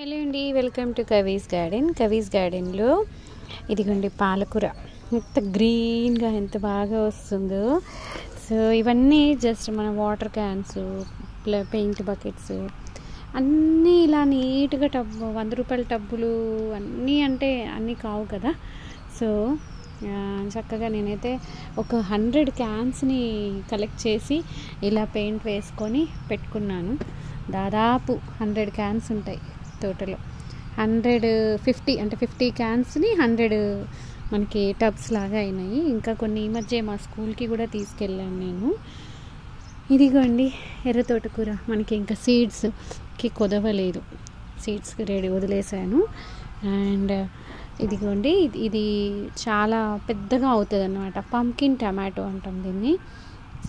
Hello అండి, welcome to Kavi's garden. Kavi's గార్డెన్లో ఇదిగోండి పాలకూర ఎంత గ్రీన్గా ఎంత బాగా వస్తుందో. సో ఇవన్నీ జస్ట్ మన వాటర్ క్యాన్స్, పెయింట్ బకెట్స్ అన్నీ ఇలా నీట్గా టబ్బు 100 రూపాయల టబ్బులు అన్నీ అంటే అన్నీ కావు కదా. సో చక్కగా నేనైతే ఒక 100 క్యాన్స్ని కలెక్ట్ చేసి ఇలా పెయింట్ వేసుకొని పెట్టుకున్నాను. దాదాపు 100 క్యాన్స్ ఉంటాయి టోటల్. 150 అంటే 50 క్యాన్స్ని 100 మనకి టబ్స్ లాగా అయినాయి. ఇంకా కొన్ని ఈ మధ్య మా స్కూల్కి కూడా తీసుకెళ్ళాను నేను. ఇదిగోండి ఎర్ర తోటకూర, మనకి ఇంకా సీడ్స్కి కుదవలేదు, సీడ్స్కి రెడీ వదిలేసాను. అండ్ ఇదిగోండి ఇది చాలా పెద్దగా అవుతుంది అన్నమాట, పంకిన్ టమాటో అంటాం దీన్ని.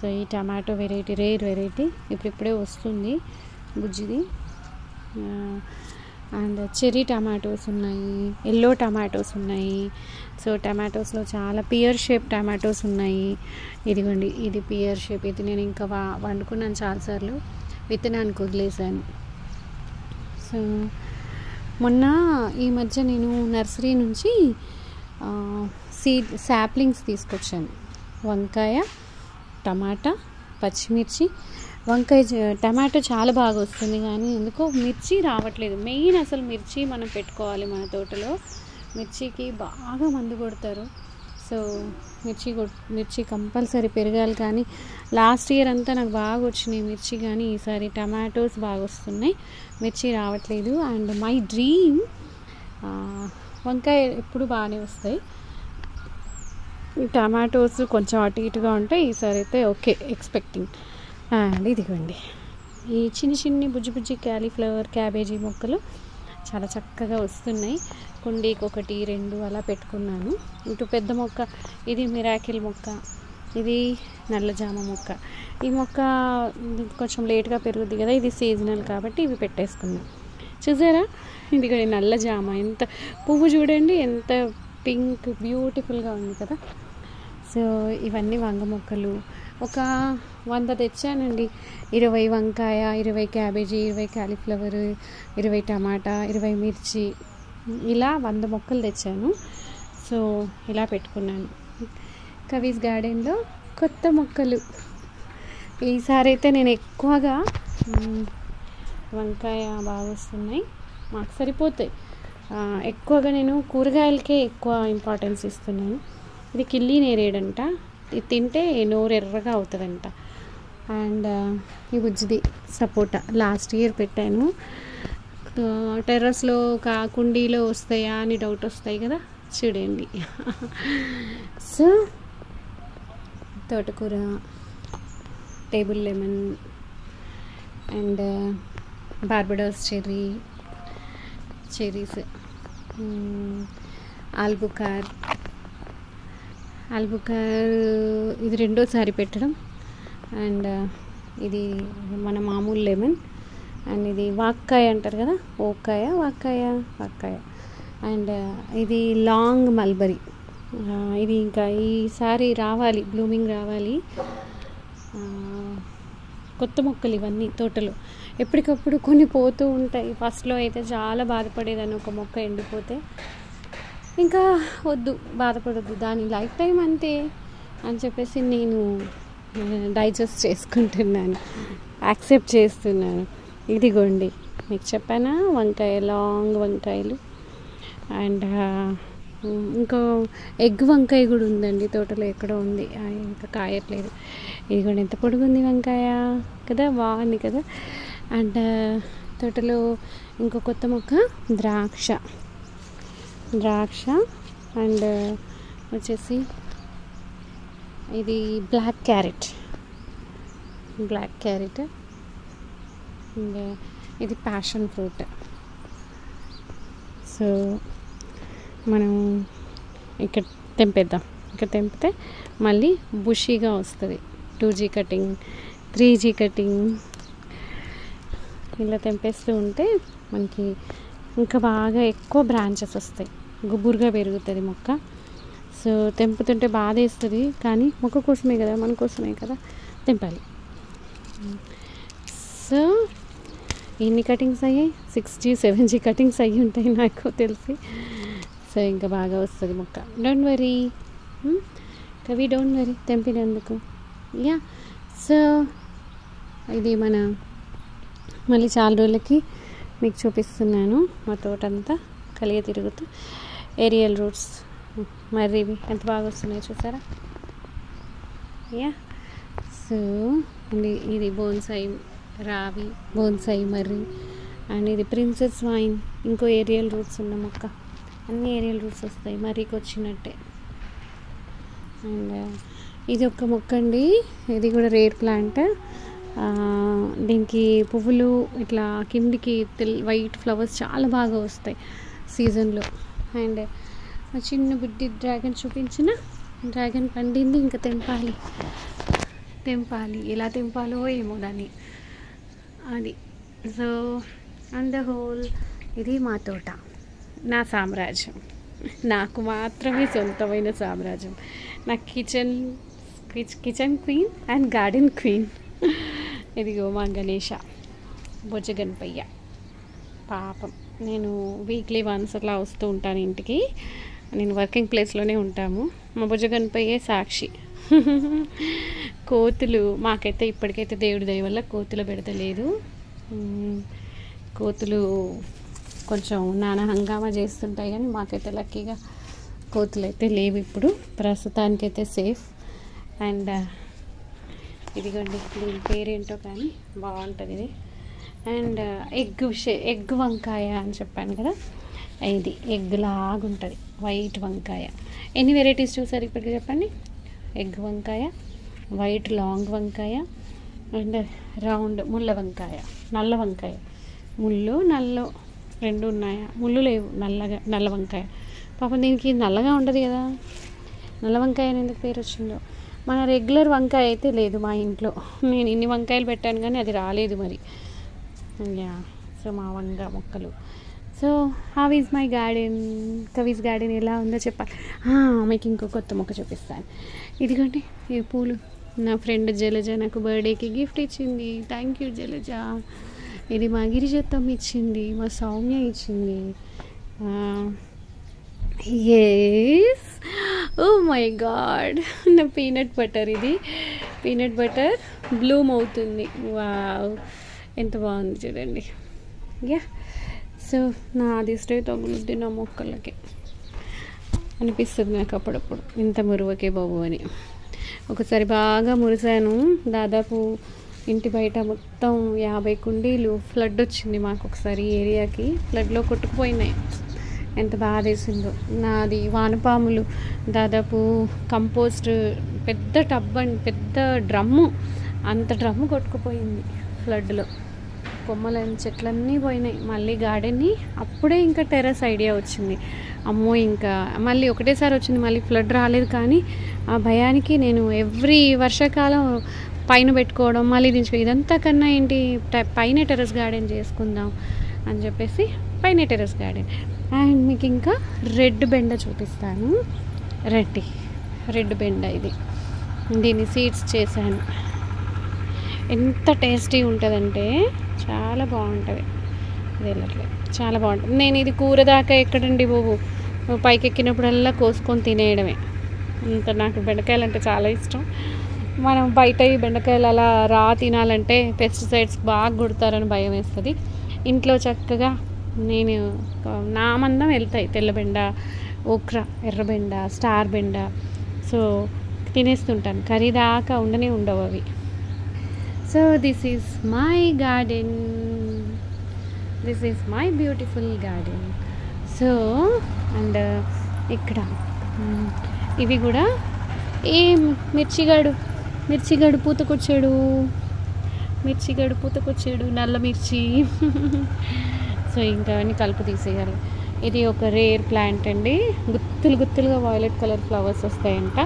సో ఈ టమాటో వెరైటీ రేర్ వెరైటీ ఇప్పుడిప్పుడే వస్తుంది బుజ్జిది. అండ్ చెర్రీ టమాటోస్ ఉన్నాయి, ఎల్లో టమాటోస్ ఉన్నాయి. సో టమాటోస్లో చాలా పియర్ షేప్ టమాటోస్ ఉన్నాయి. ఇదిగోండి ఇది పియర్ షేప్. ఇది నేను ఇంకా వండుకున్నాను చాలాసార్లు, విత్తనానికి వదిలేసాను. సో మొన్న ఈ మధ్య నేను నర్సరీ నుంచి సీడ్ శాప్లింగ్స్ తీసుకొచ్చాను. వంకాయ, టమాటా, పచ్చిమిర్చి. టమాటో చాలా బాగా వస్తుంది, కానీ ఎందుకో మిర్చి రావట్లేదు. మెయిన్ అసలు మిర్చి మనం పెట్టుకోవాలి మన తోటలో. మిర్చికి బాగా మందు కొడతారు. సో మిర్చి కంపల్సరీ పెరగాలి. కానీ లాస్ట్ ఇయర్ అంతా నాకు బాగా వచ్చినాయి మిర్చి, కానీ ఈసారి టమాటోస్ బాగా వస్తున్నాయి, మిర్చి రావట్లేదు. అండ్ మై డ్రీమ్, వంకాయ ఎప్పుడు బాగానే వస్తాయి, టమాటోస్ కొంచెం అటు ఇటుగా ఉంటాయి. ఈసారి అయితే ఓకే ఎక్స్పెక్టింగ్. అండ్ ఇదిగోండి ఈ చిన్ని బుజ్జి క్యాలీఫ్లవర్, క్యాబేజీ మొక్కలు చాలా చక్కగా వస్తున్నాయి. కుండీకి 1, 2 అలా పెట్టుకున్నాను. ఇటు పెద్ద మొక్క, ఇది మిరాకిల్ మొక్క, ఇది నల్లజామ మొక్క. ఈ మొక్క కొంచెం లేట్గా పెరుగుద్ది కదా, ఇది సీజనల్ కాబట్టి ఇవి పెట్టేసుకున్నాం. చూసారా ఇదిగో నల్లజామ, ఎంత పువ్వు చూడండి, ఎంత పింక్ బ్యూటిఫుల్గా ఉంది కదా. సో ఇవన్నీ వంగ మొక్కలు. ఒక 100 తెచ్చానండి. 20 వంకాయ, 20 క్యాబేజీ, 20 క్యాలీఫ్లవర్, 20 టమాటా, 20 మిర్చి, ఇలా 100 మొక్కలు తెచ్చాను. సో ఇలా పెట్టుకున్నాను కవీస్ గార్డెన్లో కొత్త మొక్కలు. ఈసారి అయితే నేను ఎక్కువగా వంకాయ బాగా వస్తున్నాయి, మాకు సరిపోతాయి. ఎక్కువగా నేను కూరగాయలకే ఎక్కువ ఇంపార్టెన్స్ ఇస్తున్నాను. ఇది కిల్లీ నేరేడంట, ఇది తింటే నోరు ఎర్రగా అవుతుందంట. అండ్ ఈ బుజ్జిది సపోటా, లాస్ట్ ఇయర్ పెట్టాను. టెర్రస్లో కుండీలో వస్తాయా అని డౌట్ వస్తాయి కదా, చూడండి. సో తోటకూర, table lemon, and Barbados cherries, ఆల్బుకార్ ఇది రెండోసారి పెట్టడం. అండ్ ఇది మన మామూలు లెమన్. అండ్ ఇది వాక్కాయ అంటారు కదా, వాక్కాయ. అండ్ ఇది లాంగ్ మల్బరీ. ఇది ఇంకా ఈసారి రావాలి, బ్లూమింగ్ రావాలి. కొత్త మొక్కలు ఇవన్నీ తోటలో ఎప్పటికప్పుడు కొన్ని పోతూ ఉంటాయి. ఫస్ట్లో అయితే చాలా బాధపడేదాన్ని, ఒక మొక్క ఎండిపోతే. ఇంకా వద్దు, బాధపడొద్దు, దాని లైఫ్ టైం అంతే అని చెప్పేసి నేను డైజెస్ట్ చేసుకుంటున్నాను, యాక్సెప్ట్ చేస్తున్నాను. ఇదిగోండి మీకు చెప్పానా, వంకాయ, లాంగ్ వంకాయలు. అండ్ ఇంకో ఎగ్ వంకాయ కూడా ఉందండి తోటలో, ఎక్కడో ఉంది, ఇంకా కాయట్లేదు. ఇదిగోండి ఎంత పొడుగుంది వంకాయ కదా, బాగుంది కదా. అండ్ తోటలో ఇంకో కొత్త మొక్క ద్రాక్ష. అండ్ వచ్చేసి ఇది బ్లాక్ క్యారెట్. అండ్ ఇది ప్యాషన్ ఫ్రూట్. సో మనం ఇక్కడ తెంపేద్దాం, ఇక్కడ తెంపితే మళ్ళీ బుషీగా వస్తుంది. 2G కటింగ్, 3G కటింగ్, ఇలా తెంపేస్తూ ఉంటే మనకి ఇంకా బాగా ఎక్కువ బ్రాంచెస్ వస్తాయి, గుబురుగా పెరుగుతుంది మొక్క. సో తెంపుతుంటే బాధ వేస్తుంది, కానీ మొక్క కోసమే కదా, మన కోసమే కదా తెంపాలి. సో ఎన్ని కటింగ్స్ అయ్యాయి, 6G 7G కటింగ్స్ అయ్యి ఉంటాయి నాకు తెలిసి. సో ఇంకా బాగా వస్తుంది మొక్క. డోంట్ వరీ కవి, డోంట్ వరీ తెంపినందుకు. యా, సో ఇది మన మళ్ళీ చాలా రోజులకి మీకు చూపిస్తున్నాను మా తోటంతా కలిగి తిరుగుతూ. ఏరియల్ రూట్స్ మర్రివి ఎంత బాగా వస్తున్నాయో చూసారా. యా, సో ఇది బోన్సాయి రావి, బోన్సాయి మర్రి, అండ్ ఇది ప్రిన్సెస్ వైన్, ఇంకో ఏరియల్ రూట్స్ ఉన్న మొక్క. అన్ని ఏరియల్ రూట్స్ వస్తాయి మర్రికి వచ్చినట్టే. అండ్ ఇది ఒక మొక్క అండి, ఇది కూడా రేర్ ప్లాంట్. దీనికి పువ్వులు ఇట్లా కిందికి వైట్ ఫ్లవర్స్ చాలా బాగా వస్తాయి సీజన్లో. అండ్ చిన్న బుడ్డి డ్రాగన్ చూపించిన, డ్రాగన్ పండింది, ఇంకా తెంపాలి. ఎలా తెంపాలో ఏమో దాన్ని, అది. సో ఆన్ ద హోల్ ఇది మా తోట, నా సామ్రాజ్యం, నాకు మాత్రమే సొంతమైన సామ్రాజ్యం. నా kitchen queen and garden queen. ఇదిగో మా గణేష, బొజ్జ గణపయ్య పాపం. నేను వీక్లీ వన్స్ అట్లా వస్తూ ఉంటాను ఇంటికి, నేను వర్కింగ్ ప్లేస్లోనే ఉంటాము. మా బొజ్జ గణపయ్యే సాక్షి. కోతులు మాకైతే ఇప్పటికైతే దేవుడి దయ వల్ల కోతులు పెడతలేదు. కోతులు కొంచెం నానా హంగామా చేస్తుంటాయి, కానీ మాకైతే లక్కీగా కోతులు అయితే లేవు ఇప్పుడు, ప్రస్తుతానికైతే సేఫ్. అండ్ ఇదిగోండి, దీని పేరేంటో కానీ బాగుంటుంది ఇది. అండ్ ఎగ్ వంకాయ అని చెప్పాను కదా, ఇది ఎగ్ లాగుంటుంది వైట్ వంకాయ. ఎన్ని వెరైటీస్ చూసారు ఇప్పటికి చెప్పండి. ఎగ్ వంకాయ, వైట్ లాంగ్ వంకాయ, అండ్ రౌండ్ ముళ్ళ వంకాయ, నల్ల వంకాయ. ముళ్ళు నల్ల రెండు ఉన్నాయా, ముళ్ళు లేవు, నల్ల వంకాయ. పాపం దీనికి నల్లగా ఉండదు కదా, నల్ల వంకాయ అని ఎందుకు పేరు వచ్చిందో. మన రెగ్యులర్ వంకాయ అయితే లేదు మా ఇంట్లో. నేను ఇన్ని వంకాయలు పెట్టాను కానీ అది రాలేదు మరి. యా, సో మా వంగ మొక్కలు. So how is my garden, Kavi's garden ఎలా ఉందో చెప్పాలి. మీకు ఇంకో కొత్త మొక్క చూపిస్తాను. ఇదిగోండి ఈ పూలు, నా ఫ్రెండ్ జలజ నాకు బర్త్డేకి గిఫ్ట్ ఇచ్చింది. Thank you Jalaja. ఇది మా గిరిజత్తం ఇచ్చింది, మా సౌమ్య ఇచ్చింది. ఎస్, ఓ మై గాడ్, నా పీనట్ బటర్. ఇది పీనట్ బటర్ బ్లూమ్ అవుతుంది. వావ్, ఎంత బాగుంది చూడండి. యా, సో నా అదిష్టే తగులుద్ది నా మొక్కలకి అనిపిస్తుంది నాకు అప్పుడప్పుడు, ఇంత మురువకే బాబు అని. ఒకసారి బాగా మురిసాను, దాదాపు ఇంటి బయట మొత్తం 50 కుండీలు ఫ్లడ్ వచ్చింది మాకు ఒకసారి. ఏరియాకి ఫ్లడ్లో కొట్టుకుపోయినాయి, ఎంత బాధ వేసిందో. నాది వానపాములు దాదాపు కంపోస్ట్ పెద్ద టబ్ అండ్ పెద్ద డ్రమ్ము, అంత డ్రమ్ము కొట్టుకుపోయింది ఫ్లడ్లో. కొమ్మలని చెట్లన్నీ పోయినాయి. మళ్ళీ గార్డెన్ని అప్పుడే ఇంకా టెర్రస్ ఐడియా వచ్చింది. అమ్మో, ఇంకా మళ్ళీ ఒకటేసారి వచ్చింది, మళ్ళీ ఫ్లడ్ రాలేదు. కానీ ఆ భయానికి నేను ఎవ్రీ వర్షాకాలం పైన పెట్టుకోవడం, మళ్ళీ దించుకో, ఇదంతా కన్నా ఏంటి పైన టెర్రస్ గార్డెన్ చేసుకుందాం అని చెప్పేసి పైన టెర్రస్ గార్డెన్. అండ్ మీకు ఇంకా రెడ్ బెండ చూపిస్తాను. రెడ్ బెండ ఇది, దీన్ని సీడ్స్ చేశాను. ఎంత టేస్టీ ఉంటుందంటే చాలా బాగుంటుంది. వెళ్ళట్లేదు, చాలా బాగుంటుంది. నేను ఇది కూర దాకా ఎక్కడండి బాబు, పైకి ఎక్కినప్పుడల్లా కోసుకొని తినేయడమే. ఇంకా నాకు బెండకాయలు అంటే చాలా ఇష్టం. మనం బయట ఈ బెండకాయలు అలా రా తినాలంటే పెస్టిసైడ్స్ బాగా కొడతారని భయం వేస్తుంది. ఇంట్లో చక్కగా నేను నా మందం వెళ్తాయి తెల్లబెండ, ఓక్రా, ఎర్రబెండ, స్టార్ బెండ. సో తినేస్తుంటాను, కర్రీ దాకా ఉండవు అవి. So this is my garden, this is my beautiful garden. So and ఇక్కడ ఇవి కూడా మిర్చిగాడు పూతకొచ్చాడు, నల్ల మిర్చి. సో ఇంకా అన్నీ కలుపు తీసేయాలి. ఇది ఒక రేర్ ప్లాంట్ అండి, గుత్తులుగా వైలెట్ కలర్ ఫ్లవర్స్ వస్తాయంట.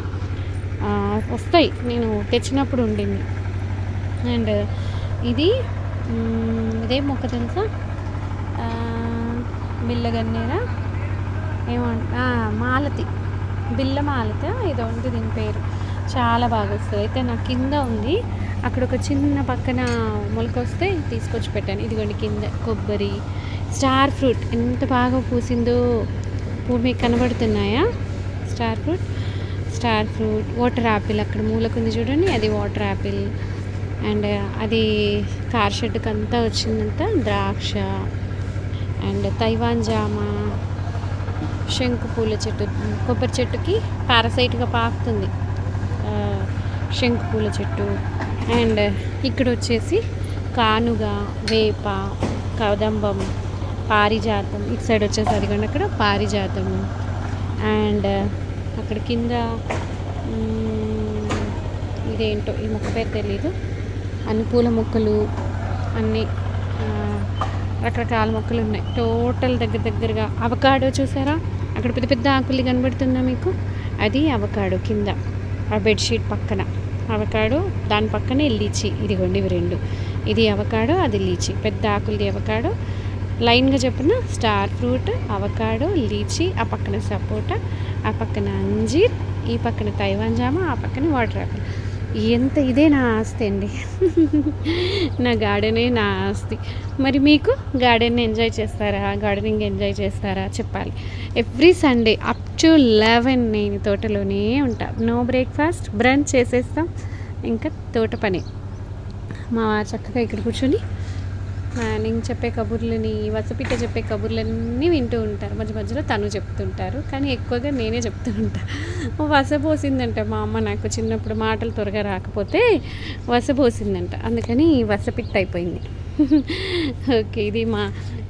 వస్తాయి, నేను తెచ్చినప్పుడు ఉండింది. అండ్ ఇదే మొక్క తెలుసా, బిల్లగన్నేరా మాలతి, బిల్ల మాలత ఏదో ఉంది దీని పేరు. చాలా బాగా వస్తుంది. అయితే నా కింద ఉంది, అక్కడ ఒక చిన్న పక్కన మొలక వస్తే తీసుకొచ్చి పెట్టాను. ఇదిగోండి కింద కొబ్బరి, స్టార్ ఫ్రూట్ ఎంత బాగా పూసిందో. పువ్వు మీకు కనబడుతున్నాయా? స్టార్ ఫ్రూట్, వాటర్ యాపిల్ అక్కడ మూలకుంది చూడండి, అది వాటర్ యాపిల్. అండ్ అది కార్ షెడ్కి అంతా వచ్చిందంత ద్రాక్ష అండ్ తైవాన్ జామ, శంకు పూల చెట్టు, కొబ్బరి చెట్టుకి పారసైట్గా పాకుతుంది శంకు పూల చెట్టు. అండ్ ఇక్కడ వచ్చేసి కానుగ, వేప, కదంబం, పారిజాతం. ఇటు సైడ్ వచ్చేసి అదిగోండి అక్కడ పారిజాతము. అండ్ అక్కడ కింద ఇదేంటో ఈ మొక్క పేరు తెలీదు, అన్ని పూల మొక్కలు, అన్నీ రకరకాల మొక్కలు ఉన్నాయి. టోటల్ దగ్గరగా అవకాడో చూసారా, అక్కడ పెద్ద పెద్ద ఆకులు కనబడుతుందా మీకు? అది అవకాడో కింద ఆ బెడ్షీట్ పక్కన అవకాడో, దాని పక్కనే లీచీ. ఇదిగోండి ఇవి రెండు, ఇది అవకాడో, అది లీచీ. పెద్ద ఆకులది అవకాడో, లైన్గా చెప్పిన స్టార్ ఫ్రూట్, అవకాడో, లీచీ, ఆ పక్కన సపోటా, ఆ పక్కన అంజీర్, ఈ పక్కన తైవాన్ జామ, ఆ పక్కన వాటర్ యాపిల్. ఎంత ఇదే నా ఆస్తి అండి. నా గార్డెనే నా ఆస్తి. మరి మీకు గార్డెన్ ఎంజాయ్ చేస్తారా, గార్డెనింగ్ ఎంజాయ్ చేస్తారా చెప్పాలి. ఎవ్రీ సండే అప్ టు 11 నేను తోటలోనే ఉంటా. నో బ్రేక్ఫాస్ట్, బ్రంచ్ చేసేస్తాం, ఇంకా తోట పని. మా చక్కగా ఇక్కడ కూర్చొని నేను చెప్పే కబుర్లని, వసపిట్ట చెప్పే కబుర్లన్నీ వింటూ ఉంటారు. మధ్య మధ్యలో తను చెప్తుంటారు, కానీ ఎక్కువగా నేనే చెప్తూ ఉంటా. వసపోసిందంట మా అమ్మ, నాకు చిన్నప్పుడు మాటలు త్వరగా రాకపోతే వసపోసిందంట, అందుకని వసపిట్ట అయిపోయింది. ఓకే, ఇది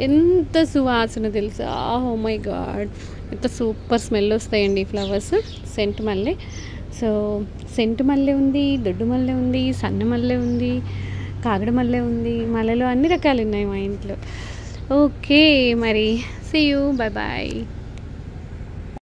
ఎంత సువాసన తెలుసా, ఓ మై గాడ్, ఎంత సూపర్ స్మెల్ వస్తాయండి ఈ ఫ్లవర్స్. సెంటు మల్లె. సో సెంటు మల్లె ఉంది, దొడ్డు మల్లె ఉంది, సన్న మల్లె ఉంది, కాగడ మల్లె ఉంది. మల్లెలో అన్ని రకాలు ఉన్నాయి మా ఇంట్లో. ఓకే మరి, సీ యూ, బాయ్ బాయ్.